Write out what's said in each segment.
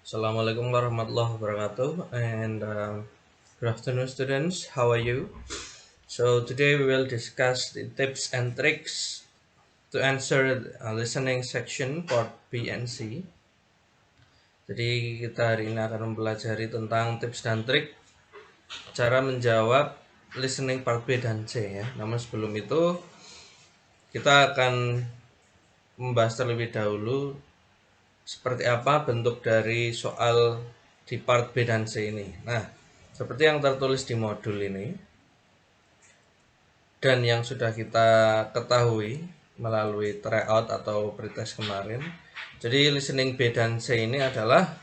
Assalamualaikum warahmatullahi wabarakatuh, and good afternoon, students. How are you? So today we will discuss the tips and tricks to answer listening section part B and C. Jadi kita hari ini akan mempelajari tentang tips dan trik cara menjawab listening part B dan C ya. Namun sebelum itu kita akan membahas terlebih dahulu seperti apa bentuk dari soal di part B dan C ini. Nah, seperti yang tertulis di modul ini dan yang sudah kita ketahui melalui tryout atau pretest kemarin. Jadi listening B dan C ini adalah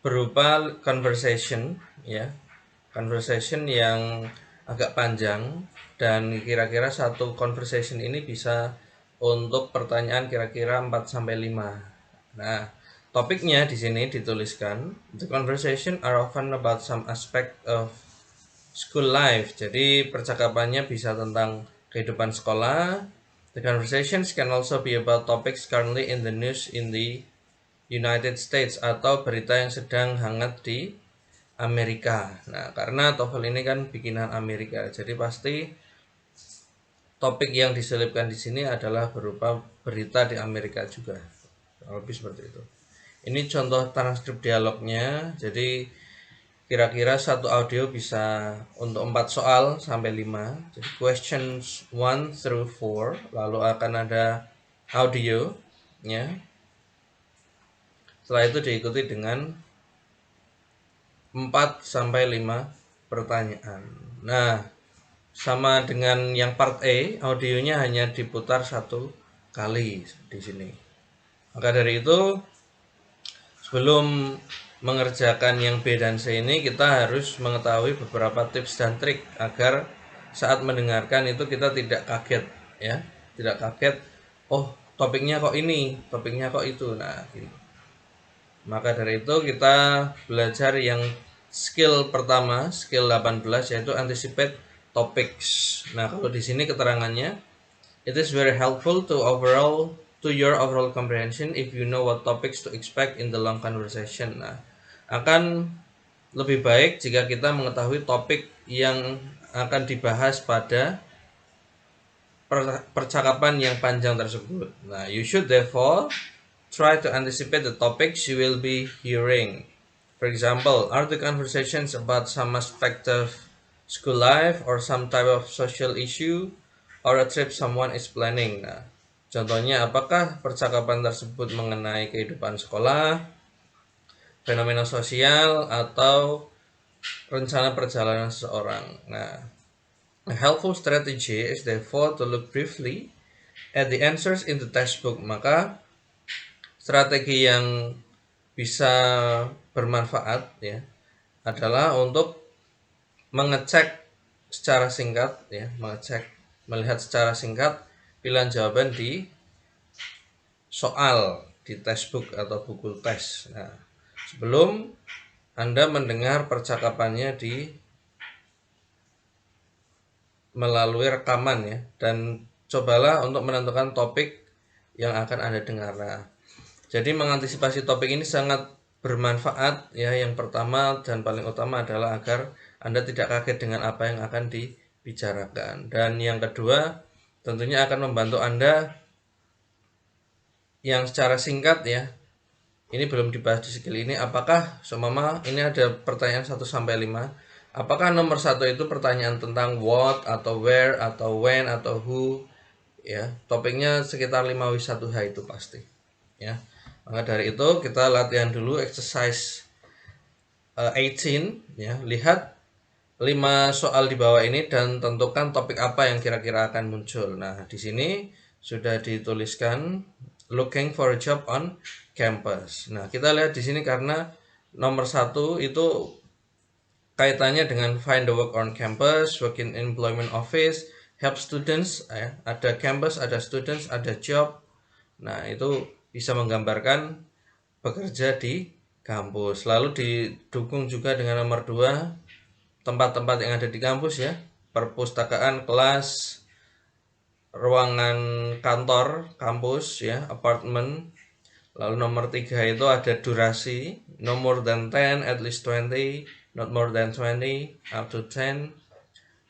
berupa conversation ya. Conversation yang agak panjang dan kira-kira satu conversation ini bisa untuk pertanyaan kira-kira 4 sampai 5. Nah, topiknya di sini dituliskan, the conversation are often about some aspect of school life. Jadi percakapannya bisa tentang kehidupan sekolah. The conversations can also be about topics currently in the news in the United States atau berita yang sedang hangat di Amerika. Nah, karena TOEFL ini kan bikinan Amerika, jadi pasti topik yang diselipkan di sini adalah berupa berita di Amerika juga. Lebih seperti itu. Ini contoh transkrip dialognya. Jadi kira-kira satu audio bisa untuk 4 soal sampai 5. Jadi questions 1 through 4, lalu akan ada audio ya. Setelah itu diikuti dengan 4 sampai 5 pertanyaan. Nah, sama dengan yang part A, audionya hanya diputar 1 kali di sini. Maka dari itu, sebelum mengerjakan yang B dan C ini, kita harus mengetahui beberapa tips dan trik agar saat mendengarkan itu kita tidak kaget ya, tidak kaget, oh topiknya kok ini, topiknya kok itu. Nah, gitu. Maka dari itu kita belajar yang skill pertama, skill 18, yaitu anticipate topics. Nah, kalau di sini keterangannya, it is very helpful to your overall comprehension if you know what topics to expect in the long conversation. Nah, akan lebih baik jika kita mengetahui topik yang akan dibahas pada percakapan yang panjang tersebut. Nah, you should therefore try to anticipate the topics you will be hearing. For example, are the conversations about some aspect of school life or some type of social issue or a trip someone is planning? Nah, contohnya apakah percakapan tersebut mengenai kehidupan sekolah, fenomena sosial, atau rencana perjalanan seseorang. Nah, a helpful strategy is therefore to look briefly at the answers in the textbook. Maka strategi yang bisa bermanfaat ya adalah untuk mengecek secara singkat ya, melihat secara singkat pilihan jawaban di soal di textbook atau buku tes. Nah, sebelum Anda mendengar percakapannya di melalui rekaman ya, dan cobalah untuk menentukan topik yang akan Anda dengar. Nah, jadi mengantisipasi topik ini sangat bermanfaat ya. Yang pertama dan paling utama adalah agar Anda tidak kaget dengan apa yang akan dibicarakan. Dan yang kedua, tentunya akan membantu Anda yang secara singkat ya. Ini belum dibahas di skill ini. Apakah seumpama ini ada pertanyaan 1 sampai 5. Apakah nomor 1 itu pertanyaan tentang what atau where atau when atau who ya. Topiknya sekitar 5W1H itu pasti ya. Maka dari itu kita latihan dulu exercise 18 ya. Lihat 5 soal di bawah ini dan tentukan topik apa yang kira-kira akan muncul. Nah, di sini sudah dituliskan looking for a job on campus. Nah, kita lihat di sini karena nomor 1 itu kaitannya dengan find the work on campus, work in employment office, help students ya. Ada campus, ada students, ada job. Nah, itu bisa menggambarkan bekerja di kampus. Lalu didukung juga dengan nomor 2, tempat-tempat yang ada di kampus ya, perpustakaan, kelas, ruangan kantor kampus ya, apartemen, Lalu nomor 3 itu ada durasi, no more than 10, at least 20, not more than 20, up to 10.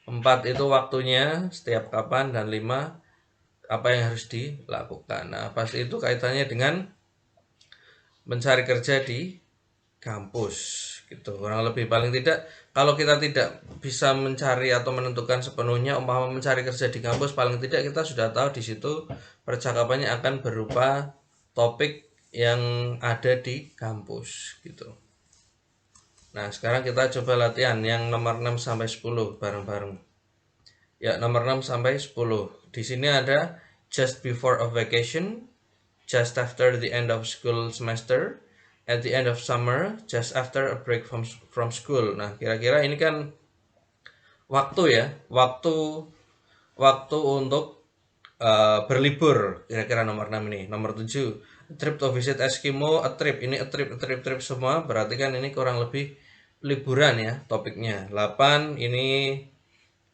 4 itu waktunya, setiap kapan, dan 5 apa yang harus dilakukan. Nah, pasti itu kaitannya dengan mencari kerja di kampus gitu. Kurang lebih paling tidak kalau kita tidak bisa mencari atau menentukan sepenuhnya umpama mencari kerja di kampus, paling tidak kita sudah tahu di situ percakapannya akan berupa topik yang ada di kampus gitu. Nah, sekarang kita coba latihan yang nomor 6 sampai 10 bareng-bareng. Ya, nomor 6 sampai 10. Di sini ada just before a vacation, just after the end of school semester, at the end of summer, just after a break from school. Nah, kira-kira ini kan waktu ya, waktu untuk berlibur. Kira-kira nomor 6 ini. Nomor 7, trip to visit Eskimo, a trip. Ini a trip semua, berarti kan ini kurang lebih liburan ya topiknya. 8 ini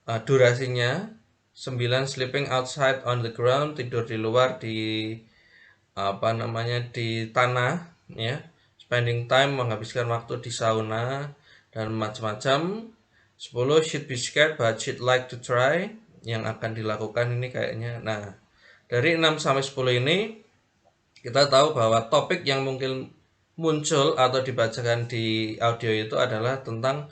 durasinya. 9 sleeping outside on the ground, tidur di luar di di tanah ya. Spending time, menghabiskan waktu di sauna dan macam-macam. 10 should be scared but should like to try, yang akan dilakukan ini kayaknya. Nah, dari 6 sampai 10 ini kita tahu bahwa topik yang mungkin muncul atau dibacakan di audio itu adalah tentang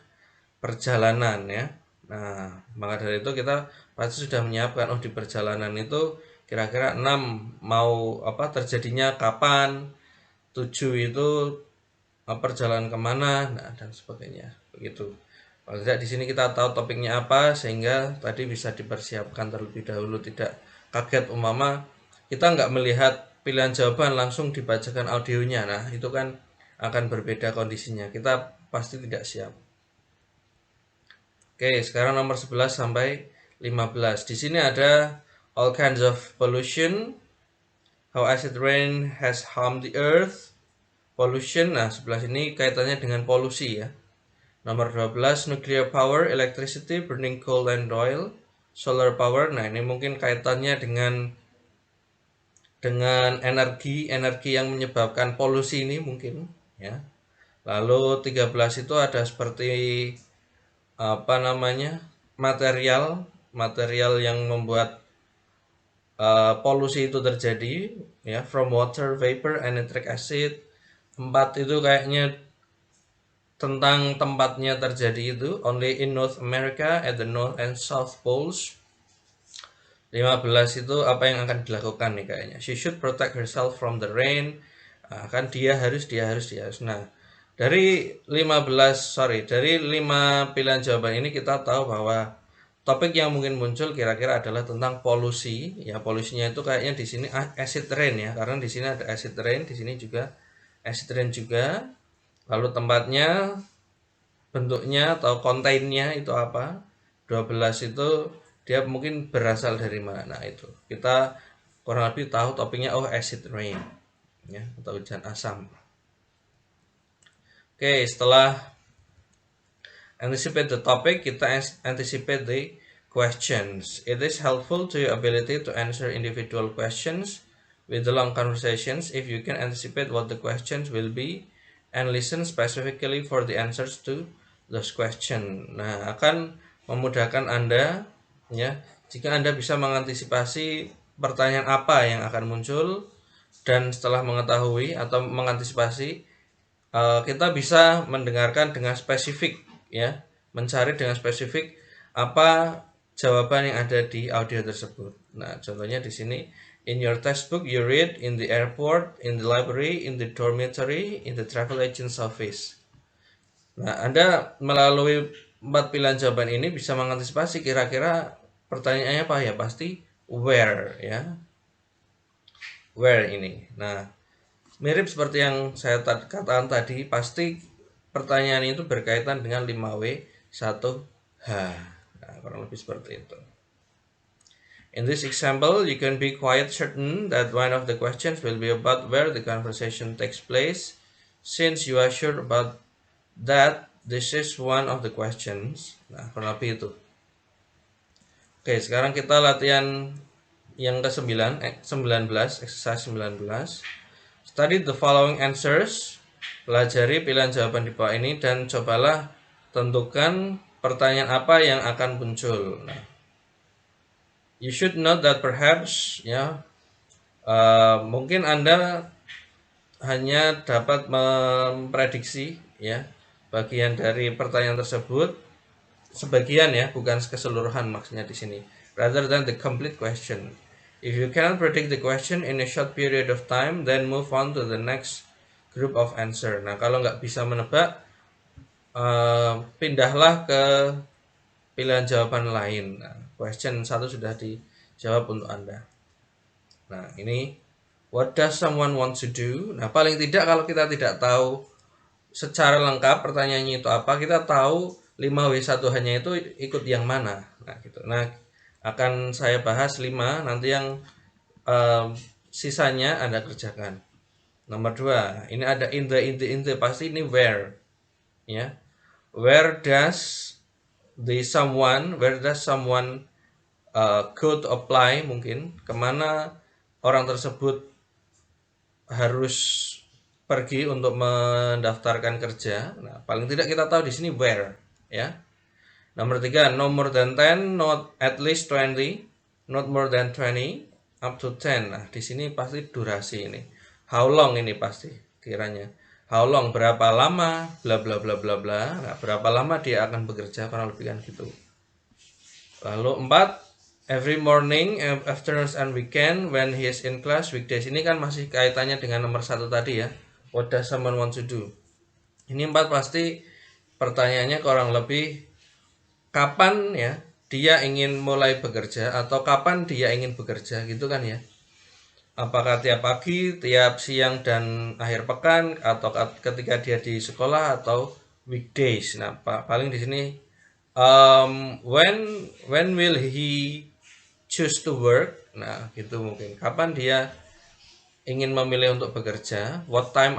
perjalanan ya. Nah, maka dari itu kita pasti sudah menyiapkan di perjalanan itu kira-kira 6 mau terjadinya kapan, 7 itu perjalanan kemana, nah dan sebagainya begitu. Kalau tidak di sini kita tahu topiknya apa sehingga tadi bisa dipersiapkan terlebih dahulu, tidak kaget umpama kita nggak melihat pilihan jawaban langsung dibacakan audionya. Nah, itu kan akan berbeda kondisinya. Kita pasti tidak siap. Oke, sekarang nomor 11 sampai 15. Di sini ada all kinds of pollution, how acid rain has harmed the earth. Pollution, nah sebelah sini kaitannya dengan polusi ya. Nomor 12, nuclear power, electricity, burning coal and oil. Solar power, nah ini mungkin kaitannya dengan energi yang menyebabkan polusi ini mungkin ya. Lalu 13 itu ada seperti material yang membuat polusi itu terjadi ya, from water vapor and nitric acid. 4 itu kayaknya tentang tempatnya terjadi itu, only in North America at the North and South Poles. 15 itu apa yang akan dilakukan nih kayaknya, she should protect herself from the rain. Kan dia harus. Nah, dari 5 pilihan jawaban ini kita tahu bahwa topik yang mungkin muncul kira-kira adalah tentang polusi ya. Polusinya itu kayaknya di sini acid rain ya, karena di sini ada acid rain, di sini juga acid rain juga. Lalu tempatnya, bentuknya atau kontainnya itu apa. 12 itu dia mungkin berasal dari mana. Nah, itu kita kurang lebih tahu topiknya acid rain ya, atau hujan asam. Oke, setelah anticipate the topic, kita anticipate the questions. It is helpful to your ability to answer individual questions with the long conversations if you can anticipate what the questions will be and listen specifically for the answers to those questions. Nah, akan memudahkan Anda ya jika Anda bisa mengantisipasi pertanyaan apa yang akan muncul, dan setelah mengetahui atau mengantisipasi, kita bisa mendengarkan dengan spesifik ya, mencari dengan spesifik apa jawaban yang ada di audio tersebut. Nah, contohnya di sini, in your textbook you read in the airport, in the library, in the dormitory, in the travel agent's office. Nah, Anda melalui 4 pilihan jawaban ini bisa mengantisipasi kira-kira pertanyaannya apa ya, pasti where ya. Where ini. Nah, mirip seperti yang saya katakan tadi, pasti pertanyaan itu berkaitan dengan 5W 1H. Nah, kurang lebih seperti itu. In this example, you can be quite certain that one of the questions will be about where the conversation takes place. Since you are sure about that, this is one of the questions. Nah, kurang lebih itu. Oke, sekarang kita latihan yang ke-9, 19, exercise 19. Study the following answers. Pelajari pilihan jawaban di bawah ini dan cobalah tentukan pertanyaan apa yang akan muncul. Nah, you should know that perhaps mungkin Anda hanya dapat memprediksi bagian dari pertanyaan tersebut, sebagian bukan keseluruhan maksudnya di sini, rather than the complete question. If you cannot predict the question in a short period of time, then move on to the next group of answer. Nah, kalau nggak bisa menebak, pindahlah ke pilihan jawaban lain. Nah, question 1 sudah dijawab untuk Anda. Nah, ini what does someone want to do? Nah, paling tidak kalau kita tidak tahu secara lengkap pertanyaannya itu apa, kita tahu 5W1 hanya itu ikut yang mana. Nah, gitu. Nah, akan saya bahas 5, nanti yang sisanya Anda kerjakan. Nomor 2, ini ada in the, pasti ini where. Ya. Where does someone go to apply, mungkin kemana orang tersebut harus pergi untuk mendaftarkan kerja. Nah, paling tidak kita tahu di sini where, ya. Nomor 3, no more than 10, not at least 20, not more than 20, up to 10. Nah, di sini pasti durasi ini. How long ini pasti kiranya. How long, berapa lama, bla bla bla bla bla. Nah, berapa lama dia akan bekerja, kurang lebih kan gitu. Lalu 4, every morning, afternoons and weekend when he is in class, weekdays. Ini kan masih kaitannya dengan nomor 1 tadi ya. What does someone want to do? Ini 4 pasti pertanyaannya kurang lebih kapan dia ingin mulai bekerja atau kapan dia ingin bekerja gitu kan ya. Apakah tiap pagi, tiap siang dan akhir pekan, atau ketika dia di sekolah, atau weekdays. Nah, paling di sini when will he choose to work? Nah, gitu mungkin. Kapan dia ingin memilih untuk bekerja? What time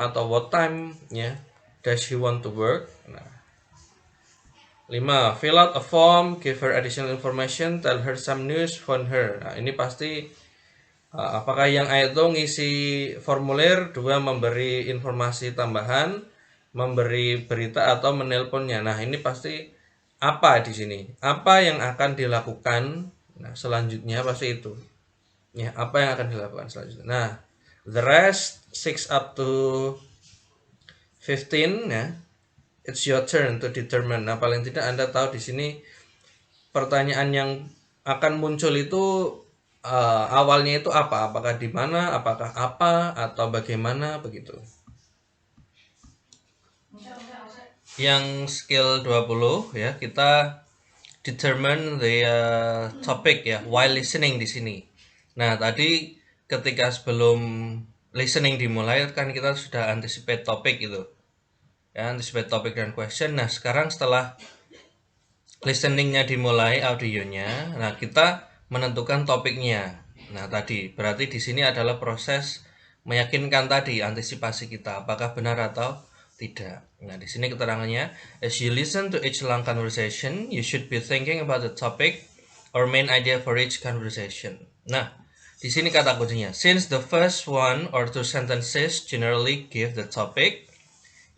does he want to work? Nah, 5. Fill out a form, give her additional information, tell her some news, phone her. Nah, ini pasti apakah yang A itu ngisi formulir, 2 memberi informasi tambahan, memberi berita atau menelponnya. Nah, ini pasti apa di sini? Apa yang akan dilakukan? Nah, selanjutnya pasti itu. Ya, apa yang akan dilakukan selanjutnya? Nah, the rest 6 up to 15 ya. It's your turn to determine. Nah, paling tidak Anda tahu di sini pertanyaan yang akan muncul itu awalnya itu apa? Apakah di mana? Apakah apa? Atau bagaimana? Begitu. Yang skill 20 ya, kita determine the topic ya, while listening di sini. Nah, tadi ketika sebelum listening dimulai kan kita sudah anticipate topik itu. Ya, anticipate topic dan question. Nah, sekarang setelah listeningnya dimulai, audionya, nah kita menentukan topiknya. Nah, tadi berarti di sini adalah proses meyakinkan tadi, antisipasi kita apakah benar atau tidak. Nah, di sini keterangannya, as you listen to each long conversation, you should be thinking about the topic or main idea for each conversation. Nah, di sini kata kuncinya, since the first one or two sentences generally give the topic,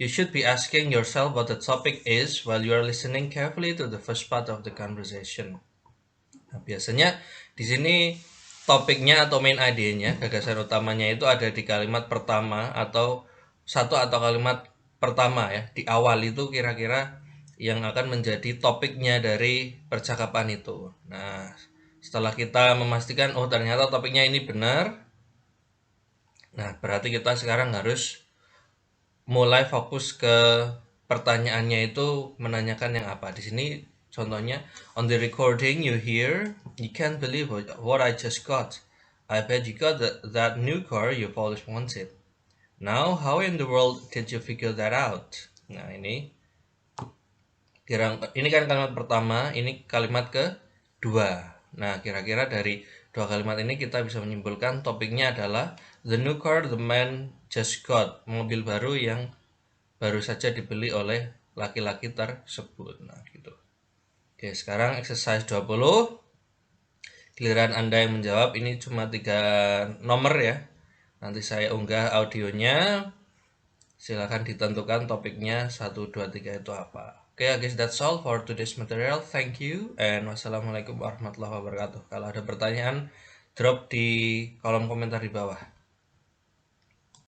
you should be asking yourself what the topic is while you are listening carefully to the first part of the conversation. Nah, biasanya di sini topiknya atau main idenya, gagasan utamanya itu ada di kalimat pertama atau kalimat pertama ya, di awal itu kira-kira yang akan menjadi topiknya dari percakapan itu. Nah, setelah kita memastikan oh ternyata topiknya ini benar, nah berarti kita sekarang harus mulai fokus ke pertanyaannya itu menanyakan yang apa. Di sini contohnya, on the recording you hear, you can't believe what I just got. I bet you got that new car you've always wanted. Now, how in the world did you figure that out? Nah, ini kan kalimat pertama, ini kalimat kedua. Nah, kira-kira dari dua kalimat ini kita bisa menyimpulkan topiknya adalah the new car the man just got, mobil baru yang baru saja dibeli oleh laki-laki tersebut. Nah, gitu. Oke, sekarang exercise 20. Giliran Anda yang menjawab, ini cuma 3 nomor ya. Nanti saya unggah audionya. Silahkan ditentukan topiknya 1, 2, 3 itu apa. Oke, I guess that's all for today's material. Thank you and wassalamualaikum warahmatullahi wabarakatuh. Kalau ada pertanyaan, drop di kolom komentar di bawah.